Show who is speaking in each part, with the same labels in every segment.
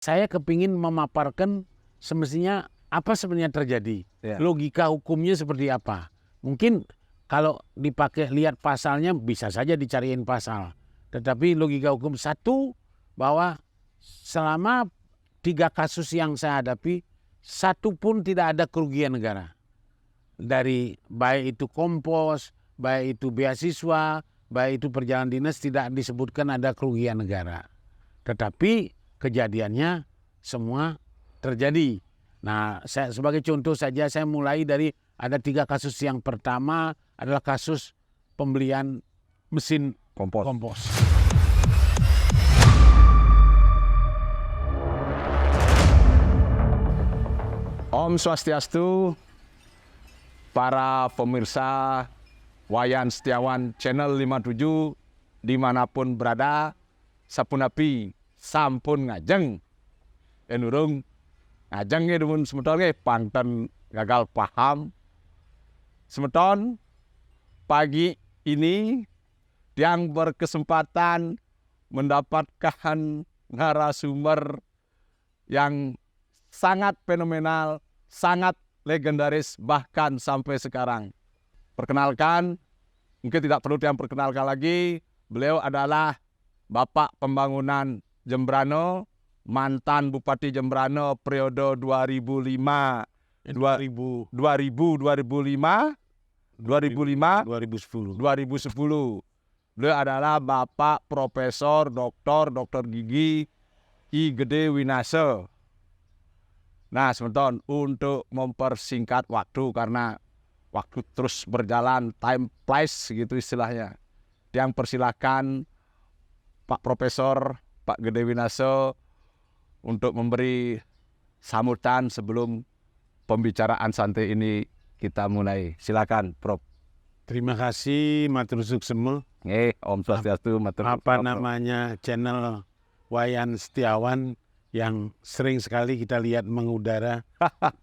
Speaker 1: saya kepingin memaparkan semestinya apa sebenarnya terjadi. Logika hukumnya seperti apa. Mungkin kalau dipakai lihat pasalnya bisa saja dicariin pasal. Tetapi logika hukum satu, bahwa selama 3 kasus yang saya hadapi, satu pun tidak ada kerugian negara. Dari baik itu kompos, baik itu beasiswa, baik itu perjalanan dinas, tidak disebutkan ada kerugian negara. Tetapi kejadiannya semua terjadi. Nah, saya sebagai contoh saja, saya mulai dari ada 3 kasus. Yang pertama adalah kasus pembelian mesin kompos.
Speaker 2: Om Swastiastu, para pemirsa Wayan Setiawan Channel 57 dimanapun berada, sapunapi sampun ngajeng enurung ngajeng ya demun semeton nggih pangten gagal paham. Semeton pagi ini yang berkesempatan mendapatkan narasumber yang sangat fenomenal, sangat legendaris bahkan sampai sekarang. Perkenalkan, mungkin tidak perlu yang perkenalkan lagi, beliau adalah Bapak Pembangunan Jembrana, mantan Bupati Jembrana periode 2005, 2010. Beliau adalah Bapak Profesor Dr. Gigi I Gede Winase. Nah, sebentar untuk mempersingkat waktu karena waktu terus berjalan, time flies gitu istilahnya. Yang persilahkan Pak Profesor, Pak Gede Winase untuk memberi sambutan sebelum pembicaraan santai ini kita mulai. Silakan, Prof.
Speaker 1: Terima kasih, matur suksema.
Speaker 2: Om Swastiastu, matur
Speaker 1: Apa namanya channel Wayan Setiawan yang sering sekali kita lihat mengudara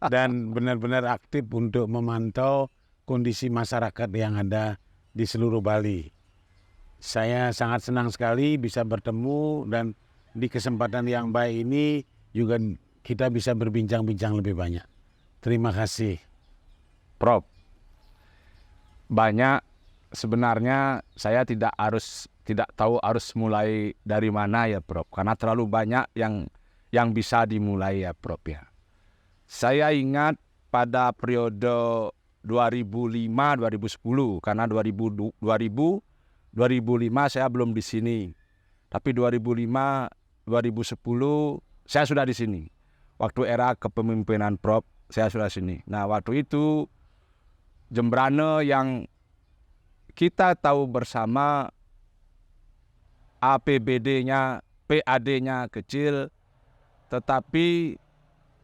Speaker 1: dan benar-benar aktif untuk memantau kondisi masyarakat yang ada di seluruh Bali. Saya sangat senang sekali bisa bertemu dan di kesempatan yang baik ini juga kita bisa berbincang-bincang lebih banyak. Terima kasih.
Speaker 2: Prof, banyak sebenarnya saya tidak tahu harus mulai dari mana ya Prof, karena terlalu banyak yang bisa dimulai ya Prof ya. Saya ingat pada periode 2005-2010, karena 2005 saya belum di sini. Tapi 2005-2010 saya sudah di sini. Waktu era kepemimpinan Prof, saya sudah di sini. Nah, waktu itu Jembrana yang kita tahu bersama APBD-nya, PAD-nya kecil, tetapi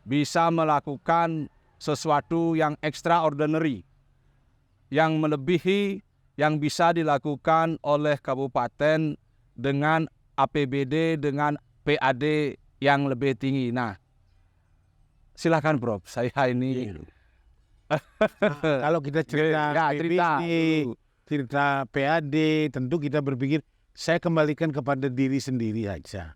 Speaker 2: bisa melakukan sesuatu yang extraordinary, yang melebihi yang bisa dilakukan oleh kabupaten dengan APBD, dengan PAD yang lebih tinggi. Nah, silakan Prof, saya ini...
Speaker 1: Kalau kita cerita cerita PAD, tentu kita berpikir, saya kembalikan kepada diri sendiri saja.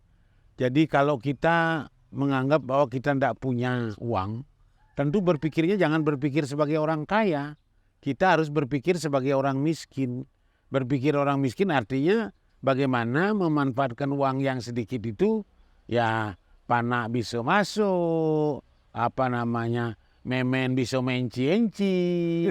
Speaker 1: Jadi kalau kita menganggap bahwa kita tidak punya uang, tentu berpikirnya jangan berpikir sebagai orang kaya. Kita harus berpikir sebagai orang miskin. Berpikir orang miskin artinya bagaimana memanfaatkan uang yang sedikit itu, ya panak bisa masuk, memen bisa menci-enci.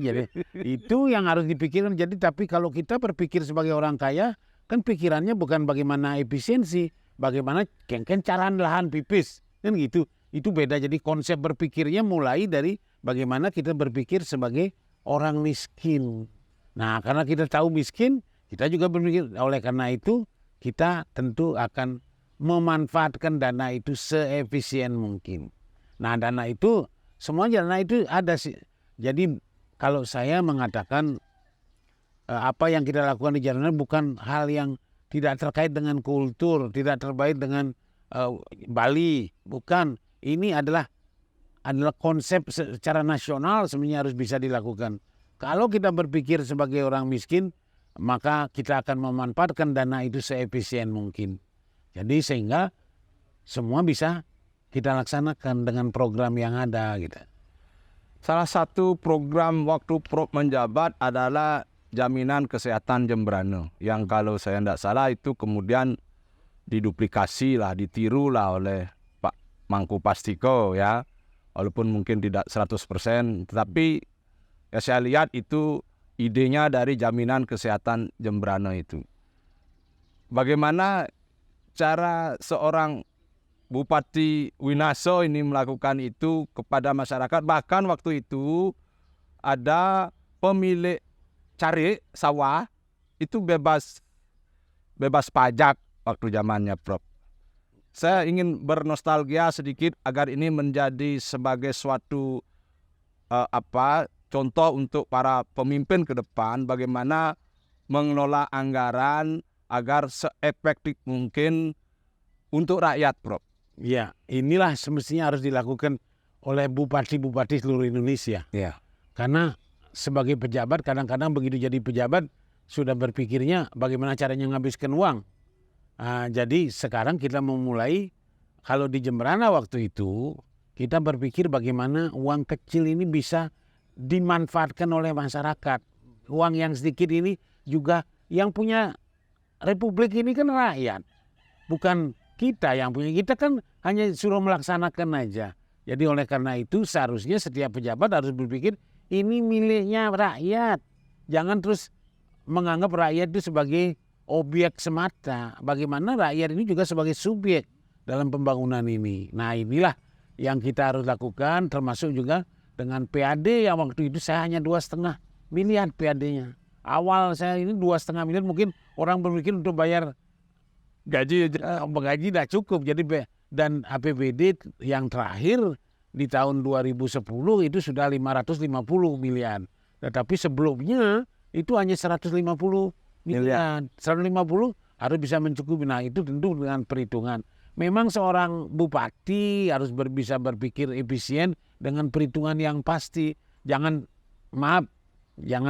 Speaker 1: Jadi itu yang harus dipikirkan. Jadi tapi kalau kita berpikir sebagai orang kaya, kan pikirannya bukan bagaimana efisiensi, bagaimana kencaran lahan pipis, kan gitu. Itu beda. Jadi konsep berpikirnya mulai dari bagaimana kita berpikir sebagai orang miskin. Nah, karena kita tahu miskin, kita juga berpikir. Oleh karena itu, kita tentu akan memanfaatkan dana itu seefisien mungkin. Nah, dana itu semuanya dana itu ada sih. Jadi kalau saya mengatakan apa yang kita lakukan di Jembrana bukan hal yang tidak terkait dengan kultur, tidak terkait dengan Bali, bukan. Ini adalah konsep secara nasional sebenarnya harus bisa dilakukan. Kalau kita berpikir sebagai orang miskin, maka kita akan memanfaatkan dana itu seefisien mungkin. Jadi sehingga semua bisa kita laksanakan dengan program yang ada gitu.
Speaker 2: Salah satu program waktu Prof menjabat adalah jaminan kesehatan Jembrana, yang kalau saya tidak salah itu kemudian diduplikasi lah, ditiru lah oleh Pak Mangku Pastiko ya, walaupun mungkin tidak 100%, tetapi ya saya lihat itu idenya dari jaminan kesehatan Jembrana itu. Bagaimana cara seorang Bupati Winaso ini melakukan itu kepada masyarakat? Bahkan waktu itu ada pemilik cari sawah itu bebas pajak waktu zamannya Prof. Saya ingin bernostalgia sedikit agar ini menjadi sebagai suatu contoh untuk para pemimpin ke depan bagaimana mengelola anggaran agar seefektif mungkin untuk rakyat, Prof.
Speaker 1: Ya, inilah semestinya harus dilakukan oleh bupati-bupati seluruh Indonesia.
Speaker 2: Ya.
Speaker 1: Karena sebagai pejabat kadang-kadang begitu jadi pejabat sudah berpikirnya bagaimana caranya menghabiskan uang. Jadi sekarang kita memulai, kalau di Jembrana waktu itu kita berpikir bagaimana uang kecil ini bisa dimanfaatkan oleh masyarakat. Uang yang sedikit ini juga yang punya Republik ini kan rakyat, bukan kita yang punya. Kita kan hanya suruh melaksanakan aja. Jadi oleh karena itu seharusnya setiap pejabat harus berpikir ini miliknya rakyat. Jangan terus menganggap rakyat itu sebagai objek semata. Bagaimana rakyat ini juga sebagai subjek dalam pembangunan ini. Nah inilah yang kita harus lakukan, termasuk juga dengan PAD yang waktu itu saya hanya 2,5 miliar PAD-nya. Awal saya ini 2,5 miliar, mungkin orang berpikir untuk bayar gaji tidak cukup. Jadi dan APBD yang terakhir di tahun 2010 itu sudah 550 miliar. Tetapi sebelumnya itu hanya 150 miliar. 150 harus bisa mencukupi. Nah itu tentu dengan perhitungan. Memang seorang bupati harus bisa berpikir efisien dengan perhitungan yang pasti. Jangan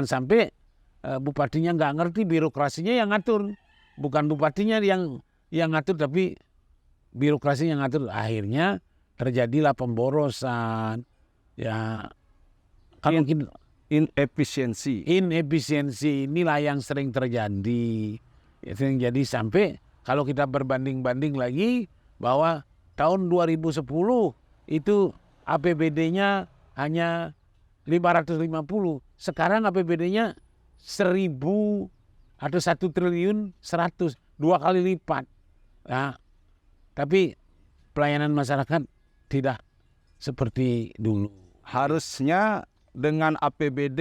Speaker 1: sampai bupatinya nggak ngerti, birokrasinya yang ngatur. Bukan bupatinya yang ngatur, tapi birokrasi yang ngatur. Akhirnya terjadilah pemborosan. Ya, kalau inefisiensi inilah yang sering terjadi. Jadi sampai kalau kita berbanding-banding lagi bahwa tahun 2010 itu APBD-nya hanya 550. Sekarang APBD-nya 1.000 atau 1 triliun 100, 2 kali lipat. Nah, tapi pelayanan masyarakat tidak seperti dulu.
Speaker 2: Harusnya dengan APBD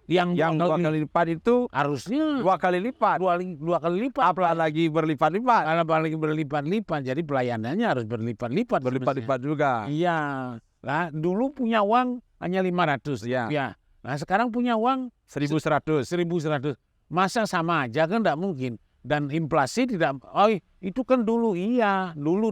Speaker 2: yang 2 kali lipat itu
Speaker 1: harusnya
Speaker 2: 2 kali lipat.
Speaker 1: 2 kali lipat.
Speaker 2: Apalagi berlipat-lipat.
Speaker 1: Apalagi berlipat-lipat. Jadi pelayanannya harus berlipat-lipat.
Speaker 2: Berlipat-lipat juga.
Speaker 1: Iya. Nah, dulu punya uang hanya 500. Ya. Nah, sekarang punya uang
Speaker 2: 1.100.
Speaker 1: Masa sama aja kan tidak mungkin. Dan inflasi tidak, itu kan dulu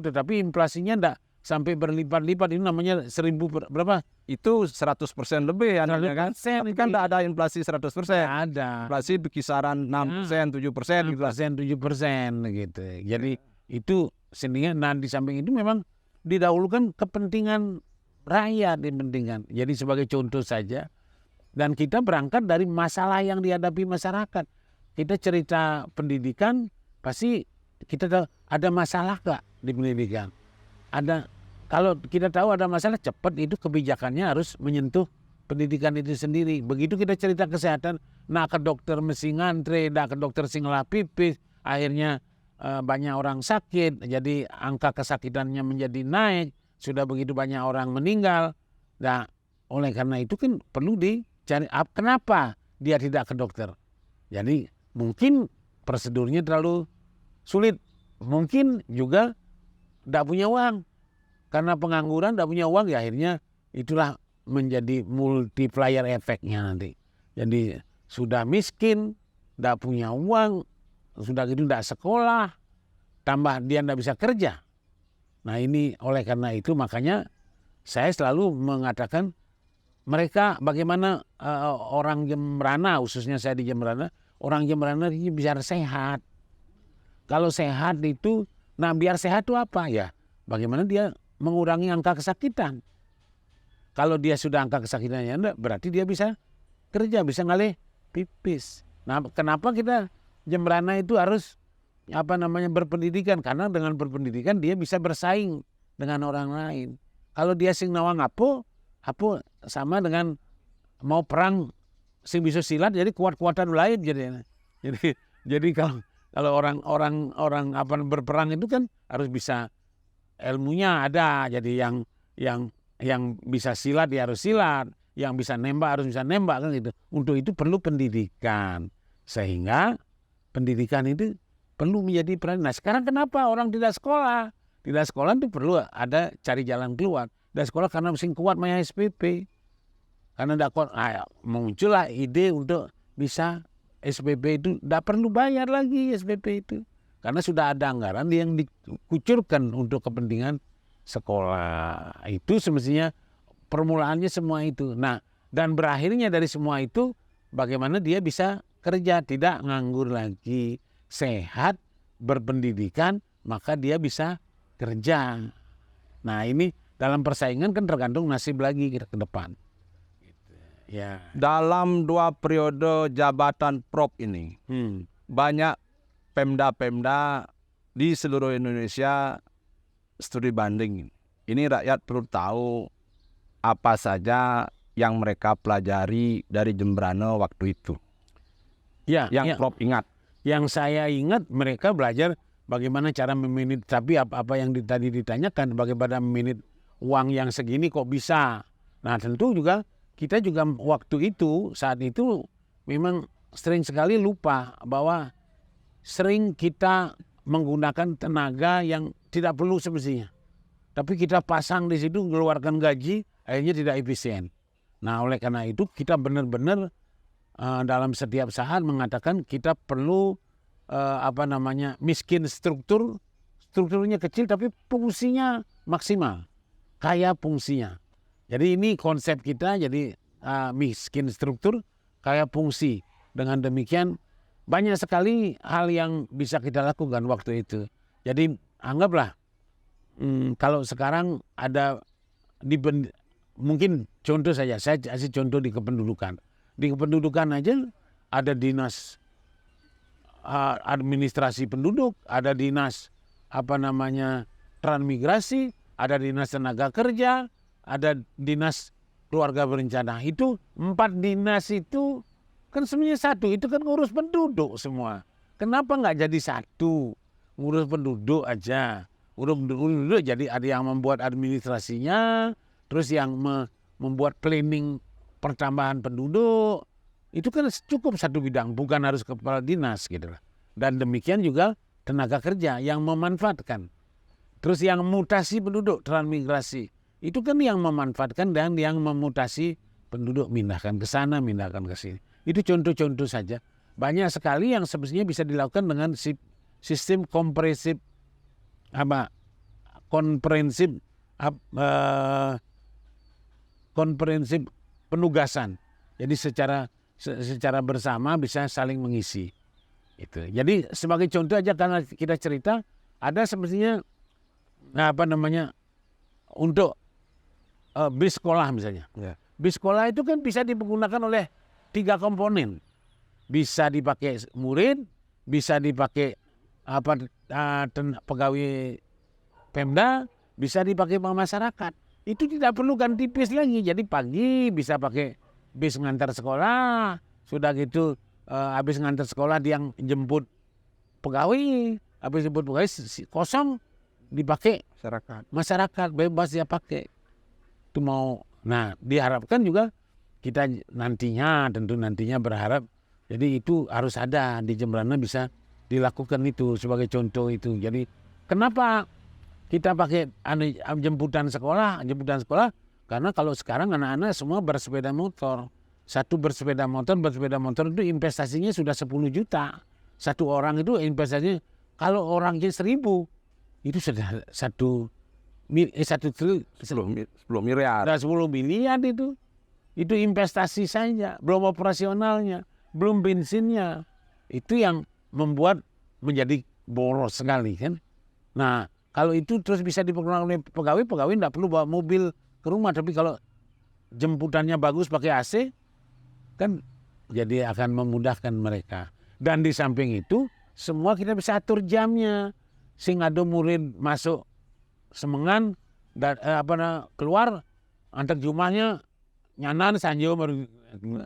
Speaker 1: tetapi inflasinya tidak sampai berlipat-lipat. Ini namanya 1.000 berapa?
Speaker 2: Itu 100% lebih ya kan? Tapi kan tidak ada inflasi 100%.
Speaker 1: Ada.
Speaker 2: Inflasi kisaran 6%, 7%.
Speaker 1: 7% gitu. Jadi itu sendirinya. Nah di samping itu memang didahulukan kepentingan rakyat dipentingkan. Jadi sebagai contoh saja. Dan kita berangkat dari masalah yang dihadapi masyarakat. Kita cerita pendidikan, pasti kita tahu ada masalah gak di pendidikan. Kalau kita tahu ada masalah, cepat itu kebijakannya harus menyentuh pendidikan itu sendiri. Begitu kita cerita kesehatan, ke dokter mesti ngantre, ke dokter singlah pipis, akhirnya banyak orang sakit, jadi angka kesakitannya menjadi naik, sudah begitu banyak orang meninggal. Nah, oleh karena itu kan perlu dicari kenapa dia tidak ke dokter. Jadi mungkin prosedurnya terlalu sulit, mungkin juga tidak punya uang. Karena pengangguran tidak punya uang, ya akhirnya itulah menjadi multiplier efeknya nanti. Jadi sudah miskin, tidak punya uang, sudah gitu tidak sekolah, tambah dia tidak bisa kerja. Nah ini oleh karena itu makanya saya selalu mengatakan mereka bagaimana orang Jembrana, khususnya saya di Jembrana, orang Jembrana ini biar sehat. Kalau sehat itu, biar sehat itu apa ya? Bagaimana dia mengurangi angka kesakitan. Kalau dia sudah angka kesakitannya rendah, berarti dia bisa kerja, bisa ngalih pipis. Nah, kenapa kita Jembrana itu harus berpendidikan? Karena dengan berpendidikan dia bisa bersaing dengan orang lain. Kalau dia sing nawang apo sama dengan mau perang sing bisa silat, jadi kuat-kuatan lain jadi. Jadi kalau orang berperang itu kan harus bisa ilmunya ada. Jadi yang bisa silat dia harus silat, yang bisa nembak harus bisa nembak kan gitu. Untuk itu perlu pendidikan. Sehingga pendidikan itu perlu menjadi peran. Nah, sekarang kenapa orang tidak sekolah? Tidak sekolah itu perlu ada cari jalan keluar. Tidak sekolah karena mesin kuat main SPP. Karena tidak kuat, muncullah ide untuk bisa SPP itu tidak perlu bayar lagi SPP itu. Karena sudah ada anggaran yang dikucurkan untuk kepentingan sekolah. Itu semestinya permulaannya semua itu. Nah, dan berakhirnya dari semua itu bagaimana dia bisa kerja, tidak nganggur lagi, sehat, berpendidikan, maka dia bisa kerja. Nah, ini dalam persaingan kan tergantung nasib lagi ke depan. Ya.
Speaker 2: Dalam 2 periode jabatan Prof ini, banyak pemda-pemda di seluruh Indonesia studi banding. Ini rakyat perlu tahu apa saja yang mereka pelajari dari Jembrana waktu itu. Yang Prof ingat.
Speaker 1: Yang saya ingat mereka belajar bagaimana cara memanage, tapi apa yang tadi ditanyakan, bagaimana memanage uang yang segini kok bisa. Nah, tentu juga kita juga waktu itu, saat itu memang sering sekali lupa bahwa sering kita menggunakan tenaga yang tidak perlu semestinya. Tapi kita pasang di situ, mengeluarkan gaji, akhirnya tidak efisien. Nah, oleh karena itu kita benar-benar dalam setiap saat mengatakan kita perlu miskin strukturnya kecil tapi fungsinya maksimal, kaya fungsinya. Jadi ini konsep kita, jadi miskin struktur, kaya fungsi. Dengan demikian banyak sekali hal yang bisa kita lakukan waktu itu. Jadi anggaplah kalau sekarang ada mungkin contoh saja, saya kasih contoh di kependudukan. Di kependudukan aja ada dinas administrasi penduduk, ada dinas transmigrasi, ada dinas tenaga kerja, ada dinas keluarga berencana. Itu 4 dinas itu kan sebenarnya satu, itu kan ngurus penduduk semua. Kenapa nggak jadi satu, ngurus penduduk aja? Ngurus penduduk jadi ada yang membuat administrasinya, terus yang membuat planning pertambahan penduduk. Itu kan cukup satu bidang, bukan harus kepala dinas gitu. Dan demikian juga tenaga kerja yang memanfaatkan. Terus yang mutasi penduduk, transmigrasi. Itu kan yang memanfaatkan dan yang memutasi penduduk, mindahkan ke sana, mindahkan ke sini. Itu contoh-contoh saja. Banyak sekali yang sebenarnya bisa dilakukan dengan sistem komprehensif penugasan. Jadi secara bersama bisa saling mengisi. Itu. Jadi sebagai contoh aja karena kita cerita ada sebenarnya untuk bis sekolah misalnya. Yeah. Bis sekolah itu kan bisa digunakan oleh 3 komponen. Bisa dipakai murid, bisa dipakai pegawai Pemda, bisa dipakai masyarakat. Itu tidak perlu ganti bis lagi. Jadi pagi bisa pakai bis ngantar sekolah, sudah gitu habis ngantar sekolah dia yang jemput pegawai, habis jemput pegawai kosong dipakai masyarakat bebas dia pakai. Itu mau. Nah, diharapkan juga kita tentu nantinya berharap jadi itu harus ada di Jembrana bisa dilakukan itu sebagai contoh itu. Jadi kenapa kita pakai jemputan sekolah karena kalau sekarang anak-anak semua bersepeda motor. Satu bersepeda motor itu investasinya sudah 10 juta. Satu orang itu investasinya, kalau orangnya 1.000, itu sudah 10 miliar. Sudah 10 miliar itu. Itu investasi saja, belum operasionalnya, belum bensinnya. Itu yang membuat menjadi boros sekali kan. Nah, kalau itu terus bisa dipergunakan oleh pegawai, pegawai tidak perlu bawa mobil ke rumah. Tapi kalau jemputannya bagus pakai AC, kan jadi akan memudahkan mereka. Dan di samping itu, semua kita bisa atur jamnya. Sing ada murid masuk semengan, dan keluar, antar jumahnya nyanan sanjo baru.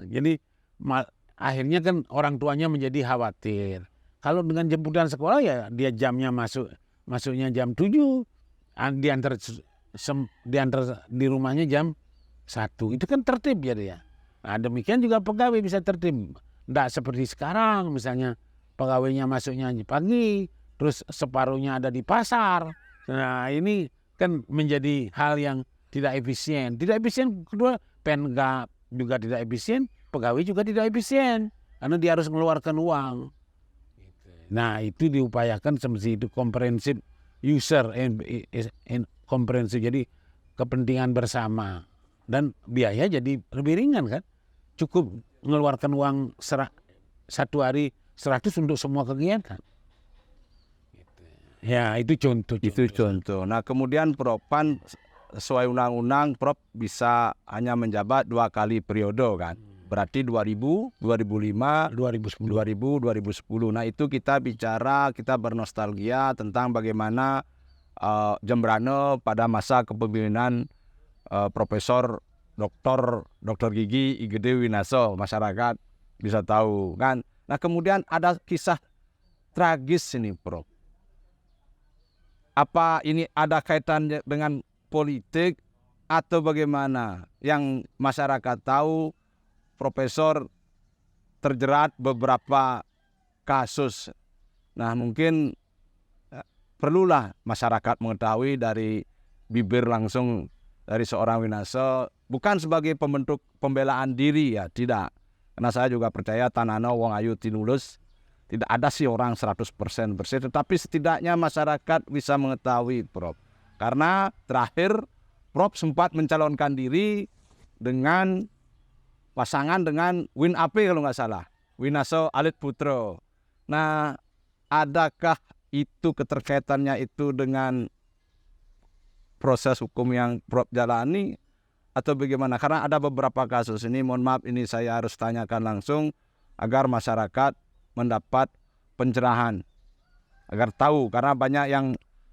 Speaker 1: Jadi akhirnya kan orang tuanya menjadi khawatir. Kalau dengan jemputan sekolah ya dia jamnya masuknya jam 7, diantar di rumahnya jam 1. Itu kan tertib ya dia. Nah, demikian juga pegawai bisa tertib. Tidak seperti sekarang misalnya pegawainya masuknya pagi, terus separuhnya ada di pasar. Nah, ini kan menjadi hal yang tidak efisien. Tidak efisien, kedua Pemda juga tidak efisien, pegawai juga tidak efisien. Karena dia harus mengeluarkan uang. Nah, itu diupayakan semesti itu komprehensif user and komprehensif. Jadi kepentingan bersama. Dan biaya jadi lebih ringan kan. Cukup mengeluarkan uang satu hari 100 untuk semua kegiatan. Ya, itu contoh.
Speaker 2: Itu contoh. Nah, kemudian Prof, kan sesuai undang-undang Prof bisa hanya menjabat 2 kali periode kan. Berarti 2000, 2005, 2010. Nah, itu kita bernostalgia tentang bagaimana Jembrane pada masa kepemimpinan Profesor Dr. Gigi Igede Winaso, masyarakat bisa tahu kan. Nah, kemudian ada kisah tragis ini Prof. Apa ini ada kaitannya dengan politik atau bagaimana? Yang masyarakat tahu Profesor terjerat beberapa kasus. Nah, mungkin perlulah masyarakat mengetahui dari bibir langsung dari seorang Winaso, bukan sebagai pembentuk pembelaan diri ya, tidak. Karena saya juga percaya Tanano Wong Ayu Tinulus, tidak ada sih orang 100% bersih, tetapi setidaknya masyarakat bisa mengetahui Prof. Karena terakhir Prof sempat mencalonkan diri dengan pasangan dengan Win AP kalau nggak salah, Winaso Alit Putro. Nah, adakah itu keterkaitannya itu dengan proses hukum yang Prof jalani atau bagaimana? Karena ada beberapa kasus ini, mohon maaf ini saya harus tanyakan langsung agar masyarakat mendapat pencerahan, agar tahu, karena banyak yang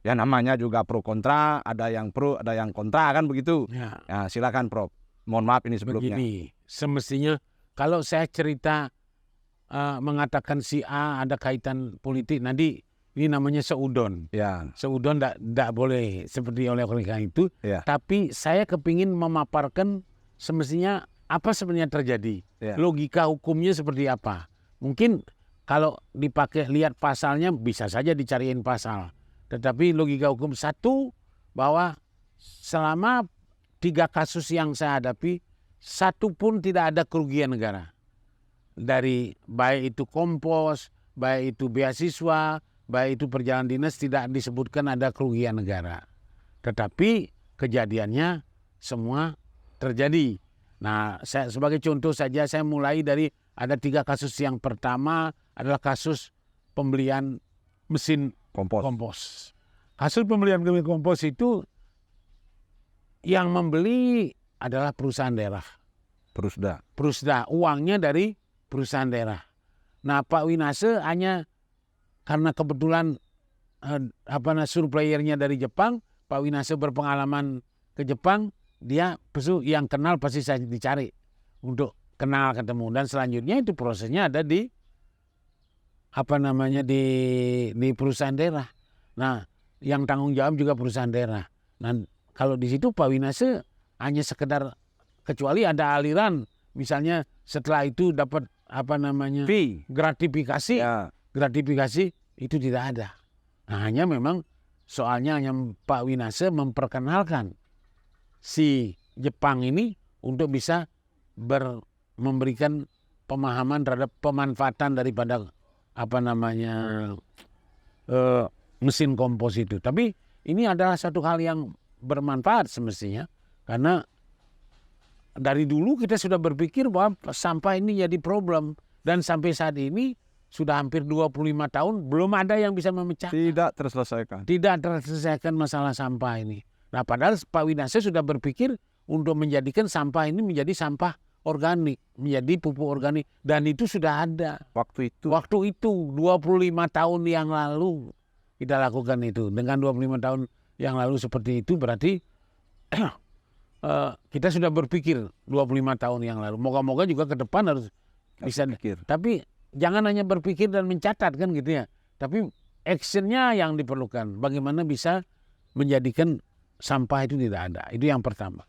Speaker 2: ya namanya juga pro kontra, ada yang pro, ada yang kontra kan begitu. Ya, silakan Prof. Mohon maaf ini sebelumnya.
Speaker 1: Begini, semestinya kalau saya cerita mengatakan si A ada kaitan politik, nanti ini namanya seudon.
Speaker 2: Ya.
Speaker 1: Seudon tidak boleh seperti oleh orang itu.
Speaker 2: Ya.
Speaker 1: Tapi saya kepingin memaparkan semestinya apa sebenarnya terjadi.
Speaker 2: Ya.
Speaker 1: Logika hukumnya seperti apa. Mungkin kalau dipakai lihat pasalnya bisa saja dicariin pasal. Tetapi logika hukum satu, bahwa selama 3 kasus yang saya hadapi, satu pun tidak ada kerugian negara. Dari baik itu kompos, baik itu beasiswa, baik itu perjalanan dinas, tidak disebutkan ada kerugian negara. Tetapi kejadiannya semua terjadi. Nah, saya sebagai contoh saja, saya mulai dari ada 3 kasus. Yang pertama adalah kasus pembelian mesin kompos. Kasus pembelian mesin kompos itu yang membeli adalah perusahaan daerah. Perusda. Uangnya dari perusahaan daerah. Nah, Pak Winase hanya karena kebetulan suppliernya dari Jepang, Pak Winase berpengalaman ke Jepang, dia yang kenal pasti saya dicari untuk kenal ketemu, dan selanjutnya itu prosesnya ada di di perusahaan daerah. Nah, yang tanggung jawab juga perusahaan daerah. Nah, kalau di situ Pak Winase hanya sekedar, kecuali ada aliran, misalnya setelah itu dapat fee, gratifikasi, ya. Gratifikasi itu tidak ada. Nah, hanya memang soalnya hanya Pak Winase memperkenalkan si Jepang ini untuk bisa memberikan pemahaman terhadap pemanfaatan daripada mesin kompos itu. Tapi ini adalah satu hal yang bermanfaat semestinya, karena dari dulu kita sudah berpikir bahwa sampah ini jadi problem, dan sampai saat ini sudah hampir 25 tahun belum ada yang bisa memecah.
Speaker 2: Tidak terselesaikan.
Speaker 1: Tidak terselesaikan masalah sampah ini. Nah, padahal Pak Winase sudah berpikir untuk menjadikan sampah ini menjadi sampah organik, menjadi pupuk organik, dan itu sudah ada.
Speaker 2: Waktu itu.
Speaker 1: Waktu itu 25 tahun yang lalu kita lakukan itu. Dengan 25 tahun yang lalu seperti itu berarti kita sudah berpikir 25 tahun yang lalu. Moga-moga juga ke depan harus bisa
Speaker 2: pikir.
Speaker 1: Tapi jangan hanya berpikir dan mencatat kan gitu ya. Tapi actionnya yang diperlukan. Bagaimana bisa menjadikan sampah itu tidak ada. Itu yang pertama.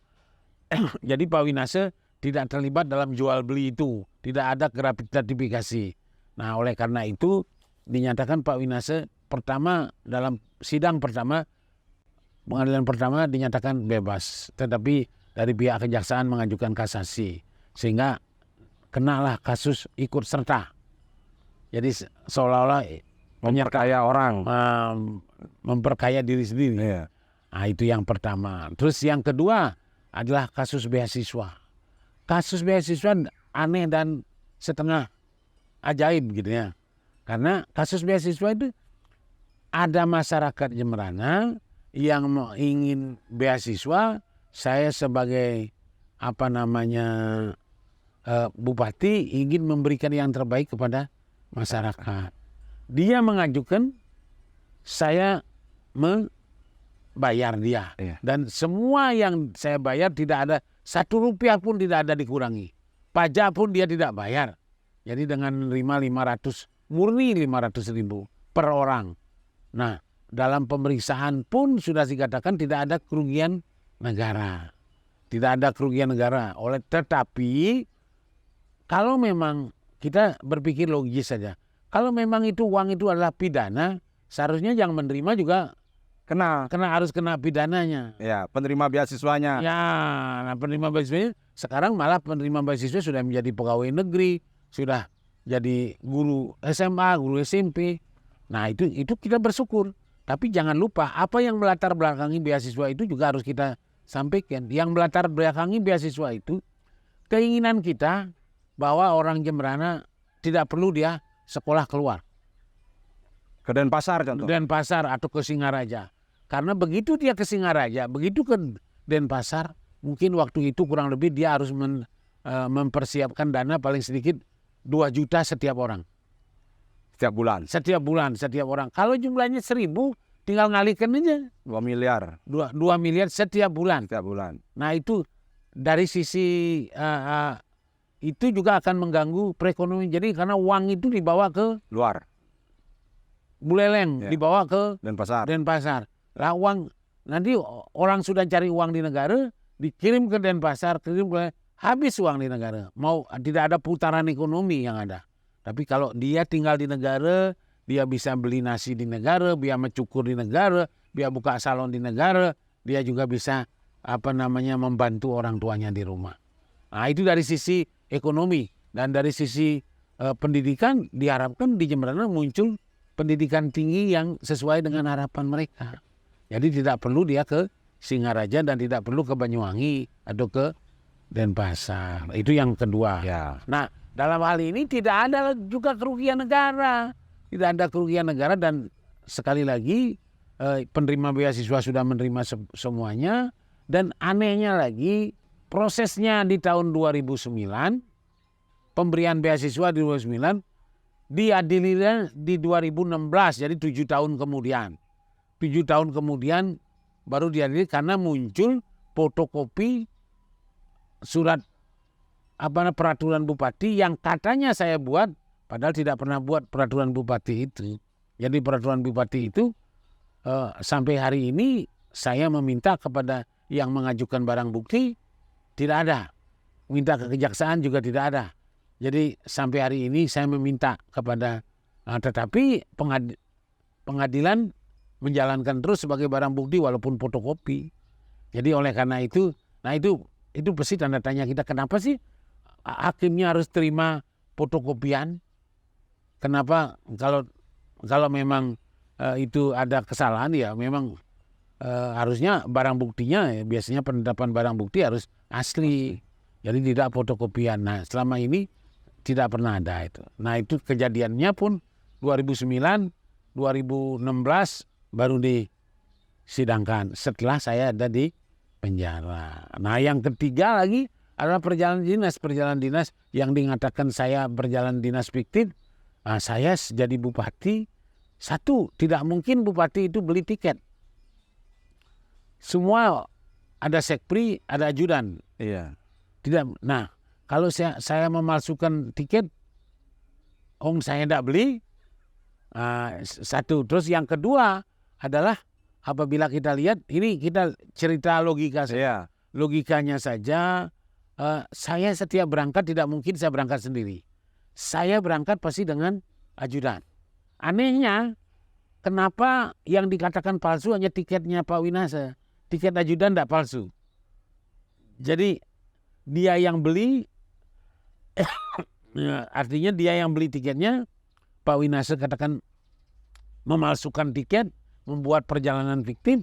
Speaker 1: Jadi Pak Winase tidak terlibat dalam jual beli itu. Tidak ada gratifikasi. Nah, oleh karena itu dinyatakan Pak Winase pertama dalam sidang pertama, pengadilan pertama dinyatakan bebas. Tetapi dari pihak kejaksaan mengajukan kasasi. Sehingga kenalah kasus ikut serta. Jadi seolah-olah
Speaker 2: Memperkaya orang.
Speaker 1: memperkaya diri sendiri.
Speaker 2: Iya.
Speaker 1: Nah, itu yang pertama. Terus yang kedua adalah kasus beasiswa. Kasus beasiswa aneh dan setengah ajaib gitu ya. Karena kasus beasiswa itu ada masyarakat Jemberana yang ingin beasiswa, saya sebagai bupati ingin memberikan yang terbaik kepada masyarakat. Dia mengajukan, saya bayar dia.
Speaker 2: Iya.
Speaker 1: Dan semua yang saya bayar tidak ada, 1 rupiah pun tidak ada dikurangi. Pajak pun dia tidak bayar. Jadi dengan menerima 500 ribu per orang. Nah, dalam pemeriksaan pun sudah dikatakan tidak ada kerugian negara. Tidak ada kerugian negara. Tetapi kalau memang kita berpikir logis saja. Kalau memang itu uang itu adalah pidana, seharusnya yang menerima juga harus kena pidananya.
Speaker 2: Ya, penerima beasiswanya.
Speaker 1: Ya, nah penerima beasiswa sekarang malah penerima beasiswa sudah menjadi pegawai negeri, sudah jadi guru SMA, guru SMP. Nah, itu kita bersyukur. Tapi jangan lupa apa yang melatar belakangi beasiswa itu juga harus kita sampaikan. Yang melatar belakangi beasiswa itu keinginan kita bahwa orang Jemberana tidak perlu dia sekolah keluar.
Speaker 2: Ke Denpasar contoh.
Speaker 1: Denpasar atau ke Singaraja. Karena begitu dia ke Singaraja, begitu ke Denpasar, mungkin waktu itu kurang lebih dia harus mempersiapkan dana paling sedikit 2 juta setiap orang. Setiap bulan, setiap orang. Kalau jumlahnya 1.000, tinggal ngalihkan aja.
Speaker 2: 2 miliar.
Speaker 1: 2 miliar setiap bulan. Nah, itu dari sisi itu juga akan mengganggu perekonomian. Jadi karena uang itu dibawa ke
Speaker 2: luar.
Speaker 1: Buleleng, dibawa ke Denpasar. Lah uang nanti orang sudah cari uang di negara, dikirim ke Denpasar, habis uang di negara. Tidak ada putaran ekonomi yang ada. Tapi kalau dia tinggal di negara, dia bisa beli nasi di negara, dia mencukur di negara, dia buka salon di negara, dia juga bisa membantu orang tuanya di rumah. Nah, itu dari sisi ekonomi. Dan dari sisi pendidikan diharapkan di Jemberana muncul pendidikan tinggi yang sesuai dengan harapan mereka. Jadi tidak perlu dia ke Singaraja dan tidak perlu ke Banyuwangi atau ke Denpasar. Itu yang kedua.
Speaker 2: Ya.
Speaker 1: Nah, dalam hal ini tidak ada juga kerugian negara. Tidak ada kerugian negara dan sekali lagi penerima beasiswa sudah menerima semuanya. Dan anehnya lagi prosesnya di tahun 2009, pemberian beasiswa di 2009, diadilinya di 2016, jadi 7 tahun kemudian. 7 tahun kemudian baru diadili karena muncul fotokopi surat peraturan bupati yang katanya saya buat, padahal tidak pernah buat peraturan bupati itu. Jadi peraturan bupati itu sampai hari ini saya meminta kepada yang mengajukan barang bukti tidak ada. Minta ke kejaksaan juga tidak ada. Jadi sampai hari ini saya meminta kepada tetapi pengadilan menjalankan terus sebagai barang bukti walaupun fotokopi. Jadi oleh karena itu, nah itu pasti tanda tanya kita, kenapa sih hakimnya harus terima fotokopian? Kenapa kalau memang itu ada kesalahan ya memang harusnya barang buktinya biasanya penetapan barang bukti harus asli. Jadi tidak fotokopian. Nah, selama ini tidak pernah ada itu. Nah itu kejadiannya pun 2009, 2016 baru disidangkan setelah saya ada di penjara. Nah yang ketiga lagi adalah perjalanan dinas yang dikatakan saya berjalan dinas fiktif. Nah, saya jadi bupati, satu, tidak mungkin bupati itu beli tiket. Semua ada sekpri, ada ajudan.
Speaker 2: Iya.
Speaker 1: Tidak. Nah, kalau saya memalsukan tiket, saya tidak beli. Satu. Terus yang kedua adalah apabila kita lihat, ini kita cerita logika saja.
Speaker 2: Iya.
Speaker 1: Logikanya saja, saya setiap berangkat tidak mungkin saya berangkat sendiri. Saya berangkat pasti dengan ajudan. Anehnya, kenapa yang dikatakan palsu hanya tiketnya Pak Winasa? Tiket ajudan tidak palsu. Jadi dia yang beli, artinya dia yang beli tiketnya, Pak Winasa katakan memalsukan tiket, membuat perjalanan fiktif.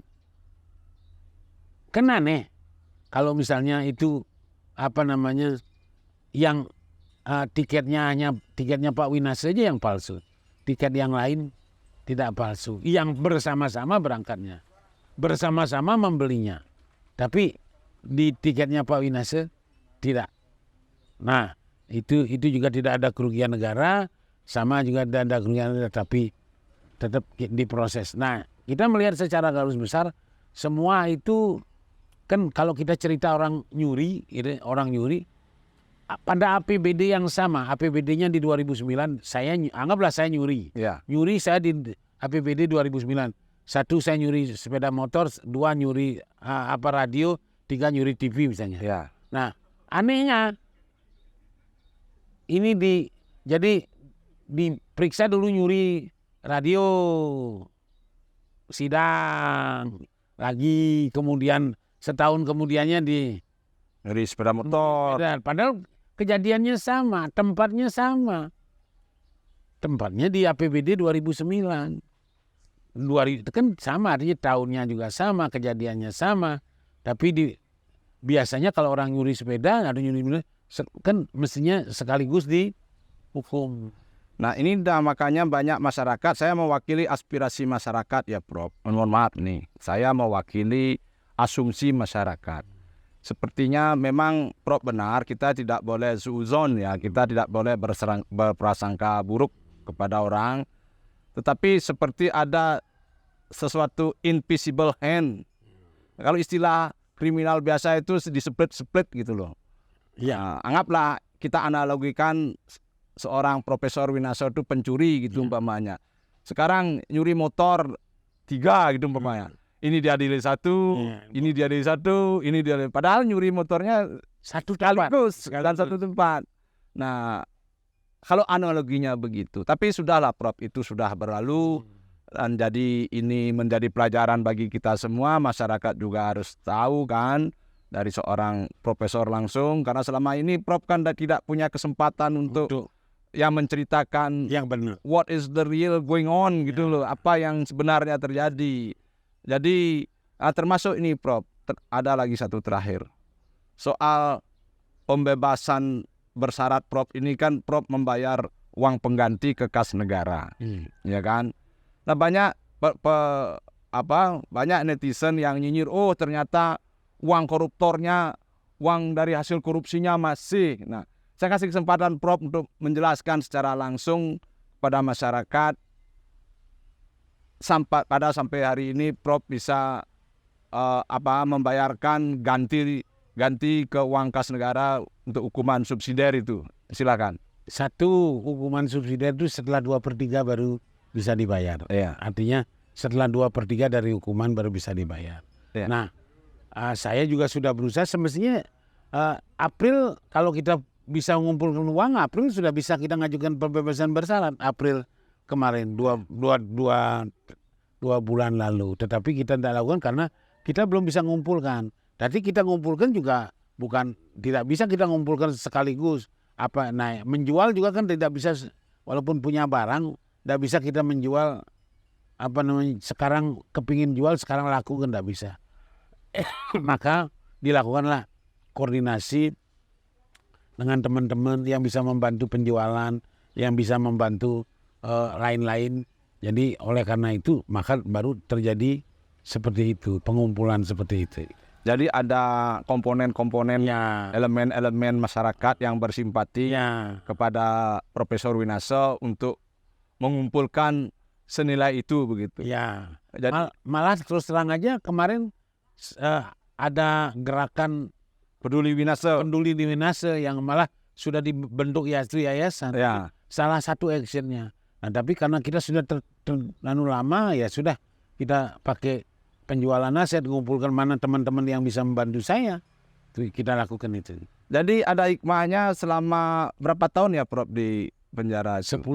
Speaker 1: Kan aneh. Kalau misalnya itu yang tiketnya Pak Winasa saja yang palsu, tiket yang lain tidak palsu, yang bersama-sama berangkatnya, bersama-sama membelinya, tapi di tiketnya Pak Winasa tidak. Nah itu juga tidak ada kerugian negara, sama juga tidak ada kerugian negara, tapi tetap diproses. Nah kita melihat secara garis besar semua itu. Kan kalau kita cerita orang nyuri, pada APBD yang sama, APBD-nya di 2009, anggaplah saya nyuri.
Speaker 2: Ya.
Speaker 1: Nyuri saya di APBD 2009. 1 saya nyuri sepeda motor, 2 nyuri radio, 3 nyuri TV misalnya.
Speaker 2: Ya.
Speaker 1: Nah, anehnya ini jadi diperiksa dulu nyuri radio, sidang, lagi kemudian setahun kemudiannya
Speaker 2: Dari sepeda motor.
Speaker 1: Padahal kejadiannya sama, tempatnya sama. Tempatnya di APBD 2009. Itu kan sama, artinya tahunnya juga sama, kejadiannya sama. Tapi biasanya kalau orang nyuri sepeda atau nyuri kan mestinya sekaligus dihukum.
Speaker 2: Nah ini makanya banyak masyarakat, saya mewakili aspirasi masyarakat ya Prof. Mohon maaf nih, saya mewakili asumsi masyarakat. Sepertinya memang Prof benar, kita tidak boleh suuzon ya, kita tidak boleh berprasangka buruk kepada orang. Tetapi seperti ada sesuatu invisible hand. Kalau istilah kriminal biasa itu diseplit-seplit gitu loh.
Speaker 1: Ya.
Speaker 2: Nah, anggaplah kita analogikan seorang Profesor Winasa itu pencuri gitu umpamanya. Sekarang nyuri motor 3 gitu umpamanya. Ini diadili 1, ini diadili 1, ini diadili. Padahal nyuri motornya
Speaker 1: satu sekaligus
Speaker 2: dan satu tempat. Nah, kalau analoginya begitu. Tapi sudahlah Prof, itu sudah berlalu. Dan jadi ini menjadi pelajaran bagi kita semua. Masyarakat juga harus tahu kan. Dari seorang profesor langsung. Karena selama ini Prof kan tidak punya kesempatan untuk yang menceritakan
Speaker 1: yang benar.
Speaker 2: What is the real going on gitu loh. Apa yang sebenarnya terjadi. Jadi termasuk ini Prof, ada lagi satu terakhir. Soal pembebasan bersyarat Prof ini kan Prof membayar uang pengganti ke kas negara. Ya kan? Nah banyak banyak netizen yang nyinyir, oh ternyata uang koruptornya, uang dari hasil korupsinya masih. Nah, saya kasih kesempatan Prof untuk menjelaskan secara langsung pada masyarakat. Sampai hari ini Prof bisa membayarkan ganti ke uang kas negara untuk hukuman subsidiar itu. Silakan.
Speaker 1: Satu, hukuman subsidiar itu setelah 2/3 baru bisa dibayar.
Speaker 2: Iya.
Speaker 1: Artinya setelah 2/3 dari hukuman baru bisa dibayar.
Speaker 2: Iya.
Speaker 1: Nah, saya juga sudah berusaha semestinya April kalau kita bisa mengumpulkan uang, April sudah bisa kita ngajukan pembebasan bersyarat. April kemarin 2 bulan lalu, tetapi kita tidak lakukan karena kita belum bisa mengumpulkan. Tapi kita mengumpulkan juga tidak bisa kita mengumpulkan sekaligus. Menjual juga kan tidak bisa, walaupun punya barang, tidak bisa kita menjual sekarang kepingin jual sekarang laku kan tidak bisa. Maka dilakukanlah koordinasi dengan teman-teman yang bisa membantu penjualan, yang bisa membantu lain-lain. Jadi oleh karena itu maka baru terjadi seperti itu, pengumpulan seperti itu.
Speaker 2: Jadi ada komponen-komponen,
Speaker 1: Ya,
Speaker 2: elemen-elemen masyarakat yang bersimpati
Speaker 1: ya,
Speaker 2: kepada Profesor Winasel untuk mengumpulkan senilai itu begitu.
Speaker 1: ya.
Speaker 2: Jadi
Speaker 1: Malah terus terang aja kemarin ada gerakan
Speaker 2: peduli Winasel.
Speaker 1: peduli di Minase yang malah sudah dibentuk yayasan.
Speaker 2: Ya.
Speaker 1: Salah satu actionnya. Nah tapi karena kita sudah lama ya sudah kita pakai penjualan aset, mengumpulkan mana teman-teman yang bisa membantu saya. Itu kita lakukan itu.
Speaker 2: Jadi ada hikmahnya selama berapa tahun ya Prof di penjara?
Speaker 1: 10,5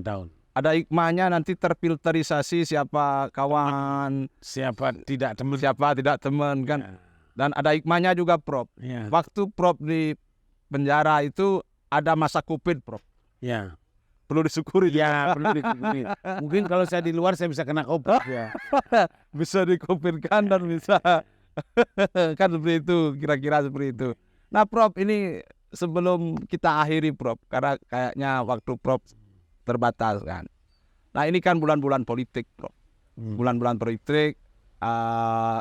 Speaker 1: tahun.
Speaker 2: Ada hikmahnya nanti terfilterisasi siapa kawan,
Speaker 1: Siapa tidak teman.
Speaker 2: siapa tidak teman kan. Dan ada hikmahnya juga Prof.
Speaker 1: Ya.
Speaker 2: Waktu Prof di penjara itu ada masa Covid Prof.
Speaker 1: Ya.
Speaker 2: Perlu disyukuri.
Speaker 1: Ya, perlu disyukuri. Mungkin kalau saya di luar saya bisa kena COVID ya.
Speaker 2: Bisa dikopirkan dan bisa kan seperti itu, kira-kira seperti itu. Nah Prof, ini sebelum kita akhiri Prof, karena kayaknya waktu Prof terbatas kan. Nah ini kan bulan-bulan politik Prof, bulan-bulan politik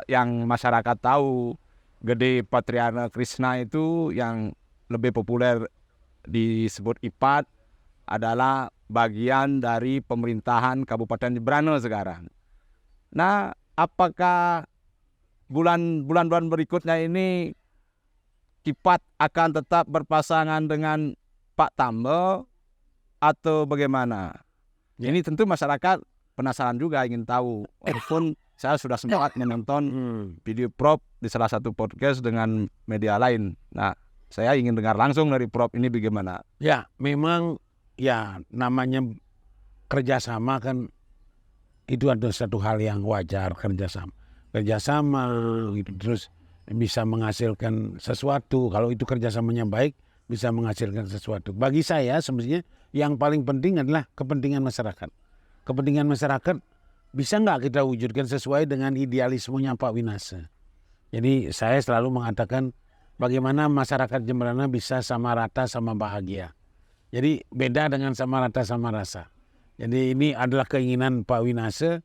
Speaker 2: yang masyarakat tahu Gede Patriana Krishna itu yang lebih populer disebut IPAT adalah bagian dari pemerintahan Kabupaten Jembrana sekarang. Nah, apakah bulan-bulan berikutnya ini IPAT akan tetap berpasangan dengan Pak Tambe atau bagaimana?
Speaker 1: Ya.
Speaker 2: Ini tentu masyarakat penasaran juga ingin tahu. Walaupun saya sudah sempat menonton video Prof di salah satu podcast dengan media lain. Nah, saya ingin dengar langsung dari Prof ini bagaimana?
Speaker 1: Ya, memang ya namanya kerjasama kan itu ada satu hal yang wajar, kerjasama gitu, terus bisa menghasilkan sesuatu. Kalau itu kerjasamanya baik bisa menghasilkan sesuatu. Bagi saya semestinya yang paling penting adalah kepentingan masyarakat. Kepentingan masyarakat bisa nggak kita wujudkan sesuai dengan idealismenya Pak Winase. Jadi saya selalu mengatakan bagaimana masyarakat Jembrana bisa sama rata sama bahagia. Jadi beda dengan sama rata sama rasa. Jadi ini adalah keinginan Pak Winase.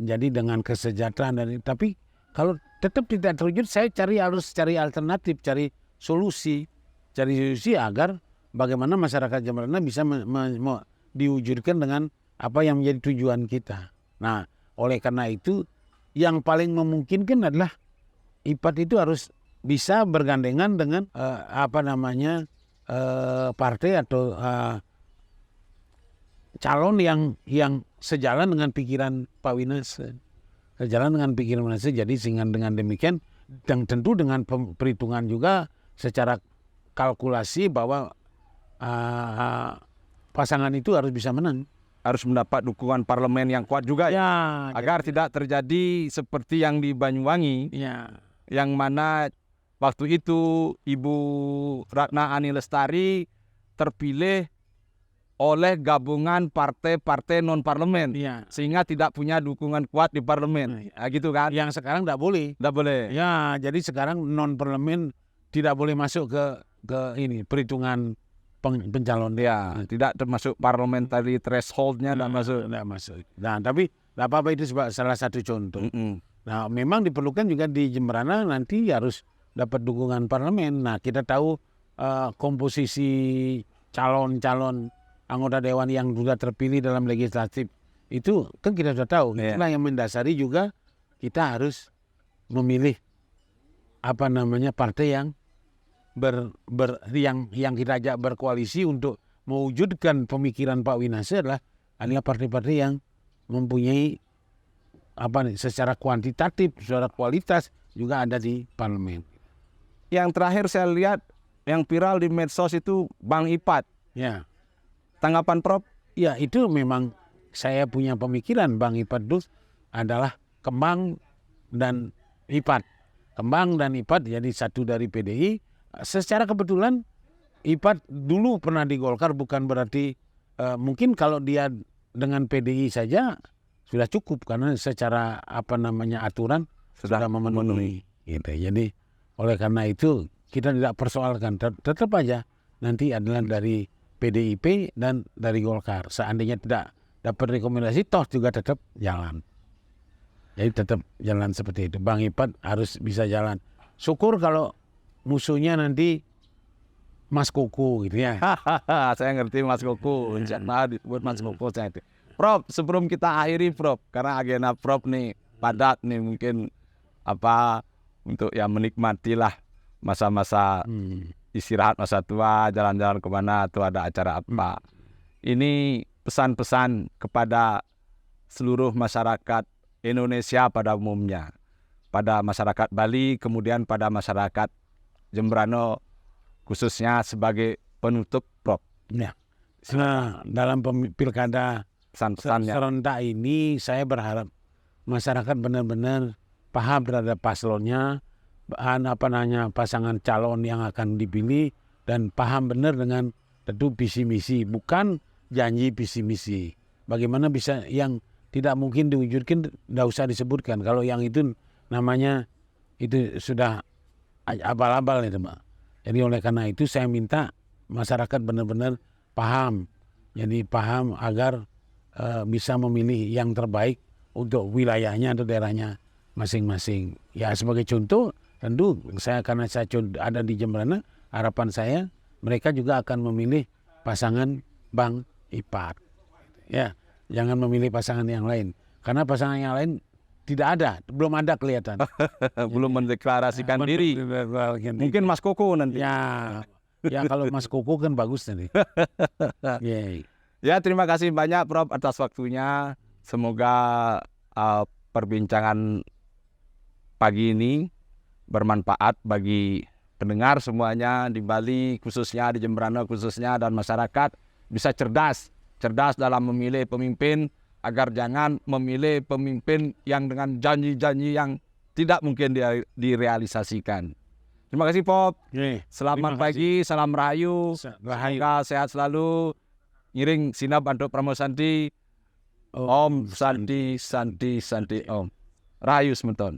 Speaker 1: Jadi dengan kesejahteraan tapi kalau tetap tidak terwujud, saya harus cari alternatif, cari solusi agar bagaimana masyarakat Jembrana bisa diwujudkan dengan apa yang menjadi tujuan kita. Nah, oleh karena itu yang paling memungkinkan adalah IPAT itu harus bisa bergandengan dengan partai atau calon yang sejalan dengan pikiran Pak Winase, sejalan dengan pikiran Winase. Jadi sehingga dengan demikian dan tentu dengan perhitungan juga secara kalkulasi bahwa pasangan itu harus bisa menang,
Speaker 2: harus mendapat dukungan parlemen yang kuat juga ya, agar tidak terjadi seperti yang di Banyuwangi
Speaker 1: ya,
Speaker 2: yang mana waktu itu Ibu Ratna Ani Lestari terpilih oleh gabungan partai-partai non-parlemen,
Speaker 1: ya,
Speaker 2: sehingga tidak punya dukungan kuat di parlemen. Nah, gitu kan?
Speaker 1: Yang sekarang tidak boleh.
Speaker 2: Tidak boleh.
Speaker 1: Ya, jadi sekarang non-parlemen tidak boleh masuk ke ini perhitungan pencalon.
Speaker 2: Ya, tidak termasuk parliamentary threshold-nya tidak masuk.
Speaker 1: Nah, tapi tidak apa-apa, itu salah satu contoh. Nah, memang diperlukan juga di Jembrana nanti harus dapat dukungan parlemen. Nah, kita tahu komposisi calon-calon anggota dewan yang sudah terpilih dalam legislatif itu kan kita sudah tahu. Itulah yang mendasari juga kita harus memilih partai yang yang kita ajak berkoalisi untuk mewujudkan pemikiran Pak Winase adalah partai-partai yang mempunyai secara kuantitatif, secara kualitas juga ada di parlemen.
Speaker 2: Yang terakhir saya lihat yang viral di medsos itu Bang IPAT.
Speaker 1: Ya.
Speaker 2: Tanggapan Prof?
Speaker 1: Ya, itu memang saya punya pemikiran Bang IPAT itu adalah kembang dan IPAT. Kembang dan IPAT jadi satu dari PDI. Secara kebetulan IPAT dulu pernah di Golkar, bukan berarti mungkin kalau dia dengan PDI saja sudah cukup karena secara aturan sudah memenuhi. Gitu. Jadi oleh karena itu kita tidak persoalkan, tetap aja nanti adalah dari PDIP dan dari Golkar. Seandainya tidak dapat rekomendasi, toh juga tetap jalan. Jadi tetap jalan seperti itu. Bang Ipat harus bisa jalan. Syukur kalau musuhnya nanti Mas Koko gitu ya.
Speaker 2: Saya ngerti Mas Koko. Insya buat Mas Koko saya itu. Prof, sebelum kita akhiri Prof, karena agenda Prof nih padat nih, mungkin apa untuk ya menikmatilah masa-masa istirahat masa tua, jalan-jalan kemana atau ada acara apa. Ini pesan-pesan kepada seluruh masyarakat Indonesia pada umumnya, pada masyarakat Bali, kemudian pada masyarakat Jembrana khususnya sebagai penutup Prof.
Speaker 1: Ya. Nah, dalam pilkada
Speaker 2: Pesan-pesannya.
Speaker 1: serentak ini saya berharap masyarakat benar-benar paham terhadap paslonnya, pasangan calon yang akan dipilih, dan paham benar dengan tentu visi misi, bukan janji visi misi. Bagaimana bisa yang tidak mungkin diwujudkan, tidak usah disebutkan. Kalau yang itu namanya itu sudah abal-abal itu, Pak. Jadi oleh karena itu saya minta masyarakat benar-benar paham. Jadi paham agar bisa memilih yang terbaik untuk wilayahnya atau daerahnya masing-masing. Ya sebagai contoh, tentu karena saya ada di Jembrana, harapan saya mereka juga akan memilih pasangan Bang Ipat. Ya, jangan memilih pasangan yang lain. Karena pasangan yang lain tidak ada, belum ada kelihatan.
Speaker 2: Belum mendeklarasikan diri. Mungkin Mas Koko nanti.
Speaker 1: Ya kalau Mas Koko kan bagus nanti.
Speaker 2: Ya, terima kasih banyak Prof atas waktunya. Semoga perbincangan pagi ini bermanfaat bagi pendengar semuanya di Bali khususnya, di Jembrana khususnya, dan masyarakat bisa cerdas dalam memilih pemimpin, agar jangan memilih pemimpin yang dengan janji-janji yang tidak mungkin direalisasikan. Terima kasih Prof. Selamat pagi, salam rahayu. Semoga sehat selalu. Ngiring sinap untuk Pramono Santi. Om Santi Santi Santi Om. Rahayu sementon.